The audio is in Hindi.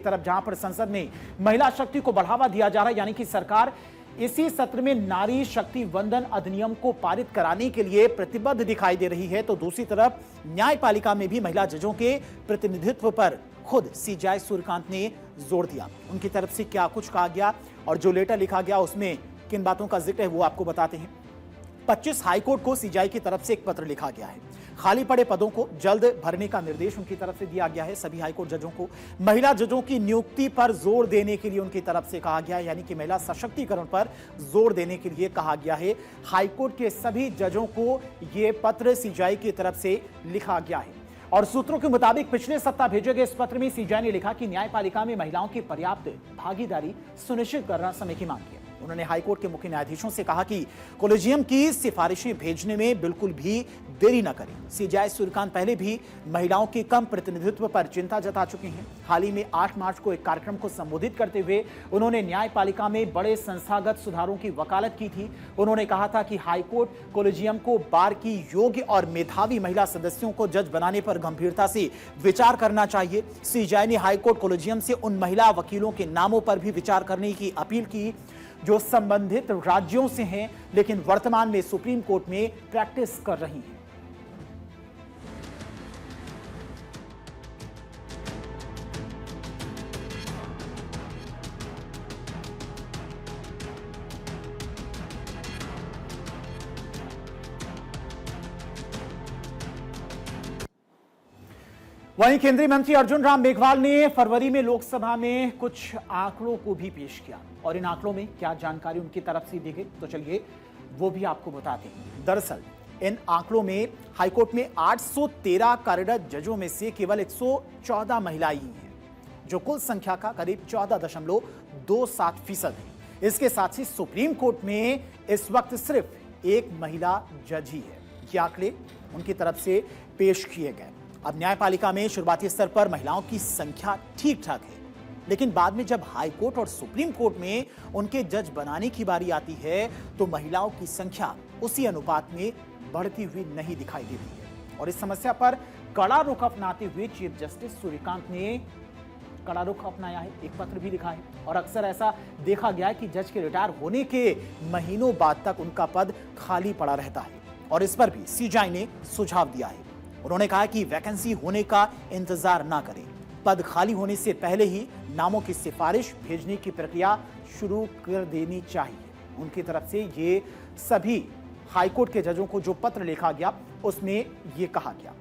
तरफ जहां पर संसद में महिला शक्ति को बढ़ावा दिया जा रहा है, यानी कि सरकार इसी सत्र में नारी शक्ति वंदन अधिनियम को पारित कराने के लिए प्रतिबद्ध दिखाई दे रही है, तो दूसरी तरफ न्यायपालिका में भी महिला जजों के प्रतिनिधित्व पर खुद सीजेआई सूर्यकांत ने जोर दिया। उनकी तरफ से क्या कुछ कहा गया और जो लेटर लिखा गया उसमें किन बातों का जिक्र है वो आपको बताते हैं। 25 हाईकोर्ट को सीजेआई की तरफ से एक पत्र लिखा गया है। खाली पड़े पदों को जल्द भरने का निर्देश उनकी तरफ से दिया गया है। सभी हाईकोर्ट जजों को महिला जजों की नियुक्ति पर जोर देने के लिए उनकी तरफ से कहा गया है, यानी कि महिला सशक्तिकरण पर जोर देने के लिए कहा गया है। हाईकोर्ट के सभी जजों को यह पत्र सीजेआई की तरफ से लिखा गया है और सूत्रों के मुताबिक पिछले सप्ताह भेजे गए इस पत्र में सीजेआई ने लिखा कि न्यायपालिका में महिलाओं की पर्याप्त भागीदारी सुनिश्चित करना समय की मांग है। उन्होंने हाईकोर्ट के मुख्य न्यायाधीशों से कहा कि कॉलेजियम की सिफारिशें भेजने में बिल्कुल भी देरी न करें। सीजेआई सूर्यकांत पहले भी महिलाओं के कम प्रतिनिधित्व पर चिंता जता चुके हैं। हाल ही में 8 मार्च को एक कार्यक्रम को संबोधित करते हुए उन्होंने न्यायपालिका में बड़े संस्थागत सुधारों की वकालत की थी। उन्होंने कहा था कि हाईकोर्ट कॉलेजियम को बार की योग्य और मेधावी महिला सदस्यों को जज बनाने पर गंभीरता से विचार करना चाहिए। सीजेआई ने हाईकोर्ट कॉलेजियम से उन महिला वकीलों के नामों पर भी विचार करने की अपील की जो संबंधित राज्यों से हैं लेकिन वर्तमान में सुप्रीम कोर्ट में प्रैक्टिस कर रही हैं। वहीं केंद्रीय मंत्री अर्जुन राम मेघवाल ने फरवरी में लोकसभा में कुछ आंकड़ों को भी पेश किया और इन आंकड़ों में क्या जानकारी उनकी तरफ से दी गई तो चलिए वो भी आपको बताते हैं। दरअसल इन आंकड़ों में हाईकोर्ट में 813 कार्यरत जजों में से केवल 114 महिलाएं ही हैं, जो कुल संख्या का करीब 14.27% है। इसके साथ ही सुप्रीम कोर्ट में इस वक्त सिर्फ एक महिला जज ही है। ये आंकड़े उनकी तरफ से पेश किए गए। अब न्यायपालिका में शुरुआती स्तर पर महिलाओं की संख्या ठीक ठाक है, लेकिन बाद में जब हाई कोर्ट और सुप्रीम कोर्ट में उनके जज बनाने की बारी आती है तो महिलाओं की संख्या उसी अनुपात में बढ़ती हुई नहीं दिखाई देती है। और इस समस्या पर कड़ा रुख अपनाते हुए चीफ जस्टिस सूर्यकांत ने कड़ा रुख अपनाया है, एक पत्र भी लिखा है और अक्सर ऐसा देखा गया है कि जज के रिटायर होने के महीनों बाद तक उनका पद खाली पड़ा रहता है और इस पर भी सीजेआई ने सुझाव दिया है। उन्होंने कहा कि वैकेंसी होने का इंतजार ना करें, पद खाली होने से पहले ही नामों की सिफारिश भेजने की प्रक्रिया शुरू कर देनी चाहिए। उनकी तरफ से ये सभी हाईकोर्ट के जजों को जो पत्र लिखा गया उसमें ये कहा गया।